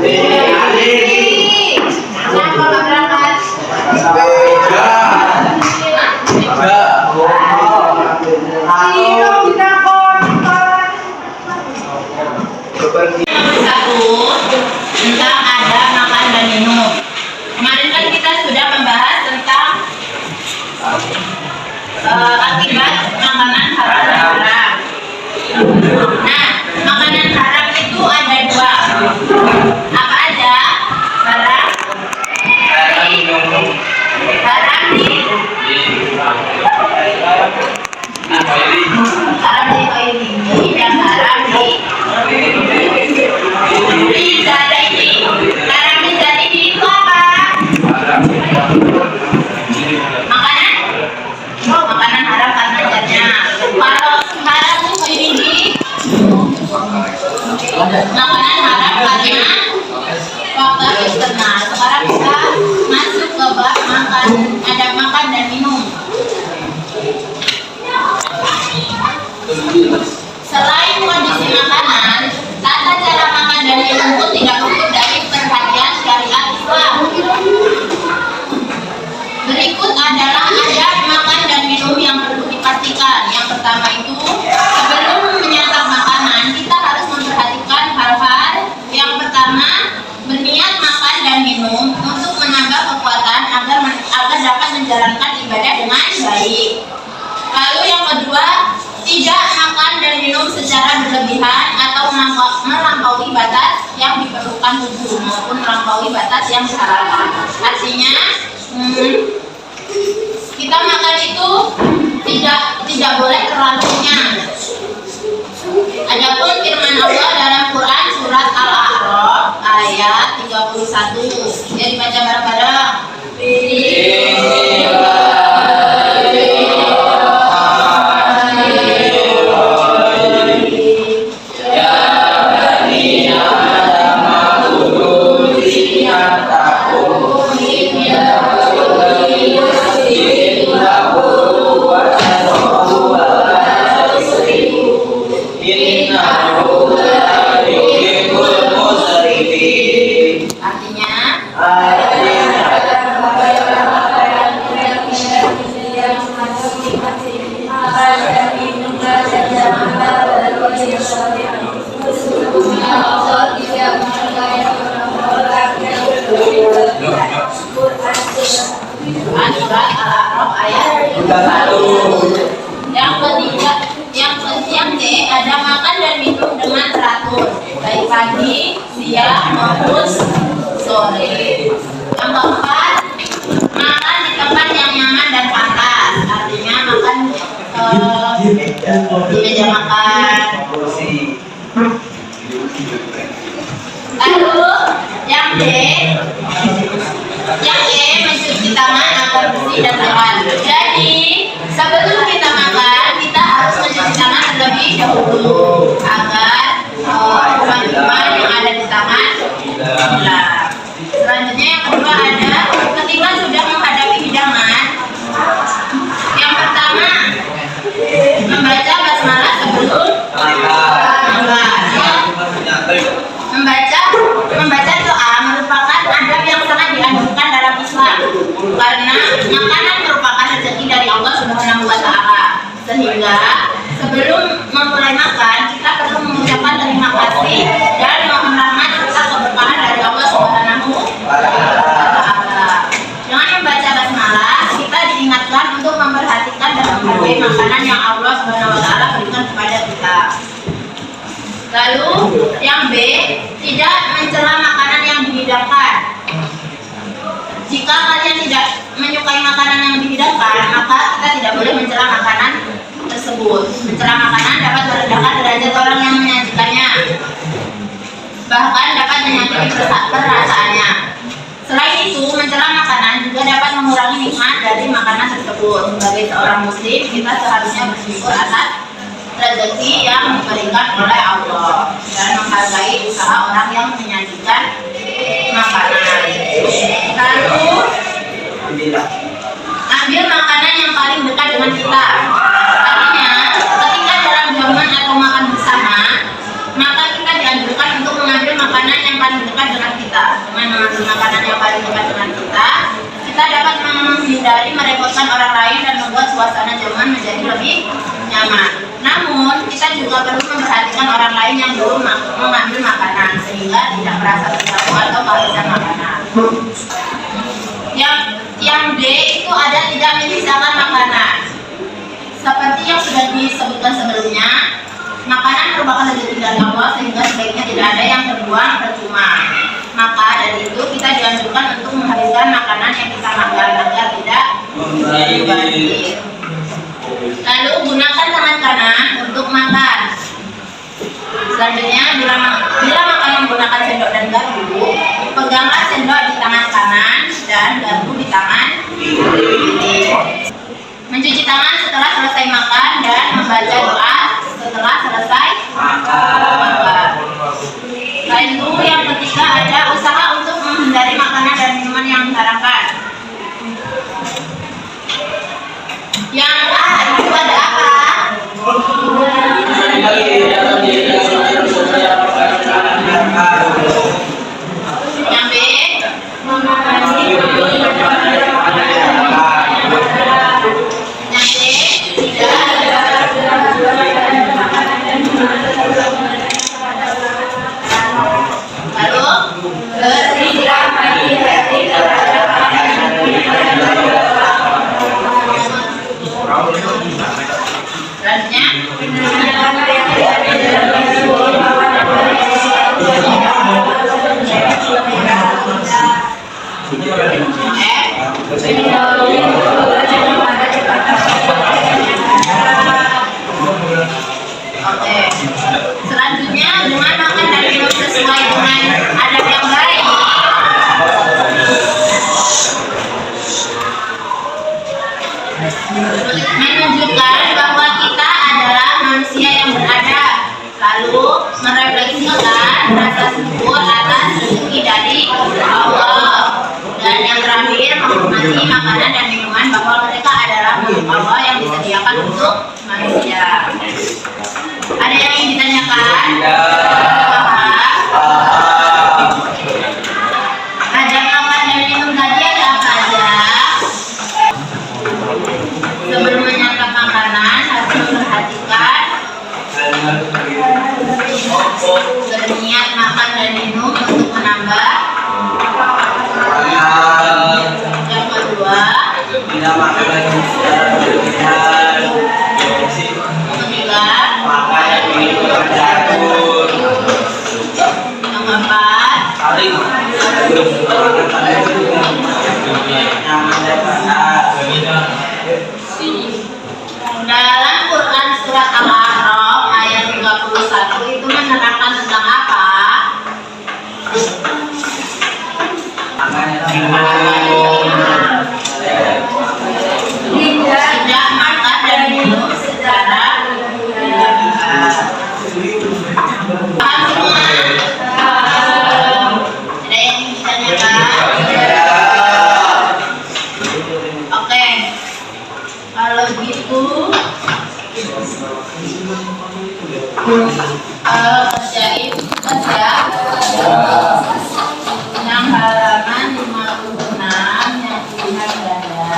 Kenapa nggak berangkat? Tentang ada makan dan minum. Kemarin kan kita sudah membahas tentang akibat makanan haram dan haram. Nah, makanan haram itu ada dua. Apa aja? Haram di koiri dan haram di zat ini. Haram di zat ini itu apa? Makanan? Oh, makanan haram karena zatnya. Kalau haram di koiri, makanan haram karena faktor eksternal. Sekarang kita masuk ke bab makan, ada makan dan minum. Selain kondisi makanan, tata cara makan dan minum pun tidak luput dari perhatian syariat Islam. Berikut adalah adab makan dan minum yang perlu dipastikan. Yang pertama itu, sebelum menyantap makanan, kita harus memperhatikan hal-hal. Yang pertama, berniat makan dan minum untuk menambah kekuatan agar dapat menjalankan ibadah dengan baik. Lalu yang kedua, tidak makan dan minum secara berlebihan atau melampaui batas yang diperlukan tubuh maupun melampaui batas yang disarankan. Artinya, kita makan itu tidak boleh terlalu kenyang. Adapun firman Allah dalam Quran surat Al-A'raf ayat 31, ya dibaca bareng-bareng. Surat Al-A'raf ayat 31. Yang D, ada makan dan minum dengan teratur, baik pagi, siang maupun sore. Yang keempat, makan di tempat yang nyaman dan pantas. Artinya makan di meja makan. Lalu yang D, mencuci tangan agar bersih dan sehat. Jadi sebelum kita makan, kita harus mencuci tangan terlebih dahulu agar kuman-kuman yang ada di tangan hilang. Selanjutnya yang kedua ada ketika sudah menghadapi hidangan. Yang pertama, membaca basmalah sebelum membaca doa merupakan adab yang sangat dianjurkan dalam Islam karena makanan merupakan rezeki dari Allah Subhanahu wa Ta'ala. Sehingga sebelum memulai makan, kita perlu mengucapkan terima kasih dan mohon rahmat serta keberkahan dari Allah Subhanahu wa Ta'ala. Dengan membaca basmalah, kita diingatkan untuk memperhatikan dan menghargai makanan yang Allah Subhanahu wa Ta'ala berikan kepada kita. Lalu yang B, tidak mencela makanan yang dihidangkan. Jika kalian tidak menyukai makanan yang dihidangkan, maka kita tidak boleh mencela makanan tersebut. Mencela makanan dapat merendahkan derajat orang yang menyajikannya, bahkan dapat menyakiti perasaannya. Selain itu, mencela makanan juga dapat mengurangi nikmat dari makanan tersebut. Sebagai seorang muslim, kita seharusnya bersyukur atas rezeki yang diberikan oleh Allah dan menghargai usaha orang yang menyajikan makanan. Lalu ambil makanan yang paling dekat dengan kita. Artinya, ketika dalam jamuan atau makan bersama, maka kita dianjurkan untuk mengambil makanan yang paling dekat dengan kita. Dengan mengambil makanan yang paling dekat dengan kita dapat menghindari merepotkan orang lain dan membuat suasana jamuan menjadi lebih nyaman. Namun, kita juga perlu memperhatikan orang lain yang belum mengambil makanan sehingga tidak merasa terganggu atau kehabisan makanan. Yang D itu ada tidak menyisakan makanan. Seperti yang sudah disebutkan sebelumnya, makanan merupakan rezeki dari Allah sehingga sebaiknya tidak ada yang terbuang percuma. Maka dari itu kita dianjurkan untuk menghabiskan makanan yang kita makan agar tidak mubazir. Lalu gunakan tangan kanan untuk makan. Selanjutnya bila makan menggunakan sendok dan garpu, peganglah sendok di tangan kanan dan garpu di tangan kiri. Mencuci tangan setelah selesai makan dan membaca doa setelah selesai makan. Selain itu yang ketiga ada usaha untuk menghindari makanan dan minuman yang diharamkan. Yang A itu ada apa? Yang B? Yang C? Lalu selanjutnya dengan makan dan minum sesuai dengan adab yang baik. Menunjukkan bahwa kita adalah manusia yang beradab, lalu merefleksikan rasa syukur atas rezeki dari Allah. Dan yang terakhir, menghormati makanan dan minuman bahwa mereka adalah makhluk Allah yang disediakan untuk manusia. Ada yang ingin ditanyakan? Ada makan dan minum tadi ada apa aja? Sebelum menyantap makanan harus memperhatikan berniat makan dan minum untuk menambah. Yang kedua, tidak makan lagi secara berlebihan. ketiga, Makan dan minum teratur. yang keempat, Saling nyaman dan panas. dalam Quran surat Al-A'raf ayat 31 itu menerangkan tentang apa? Tidak makan dan minum secara berlebihan. Paham semua? Ada yang ingin ditanyakan? Oke. Kalau gitu kerjain kerja yang halaman 56 yang pilihan ganda.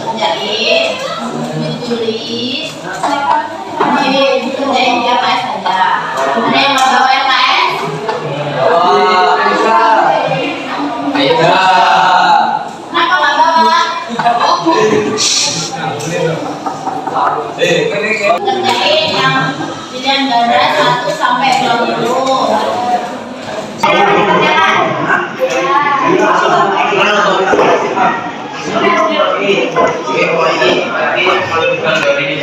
Kerjain, ditulis, kerjain di LKS saja. Ada yang mau bawa LKS? Kenapa nggak bawa? Kerjain yang pilihan ganda 1 sampai 20. Ada yang dikerjakan? Ini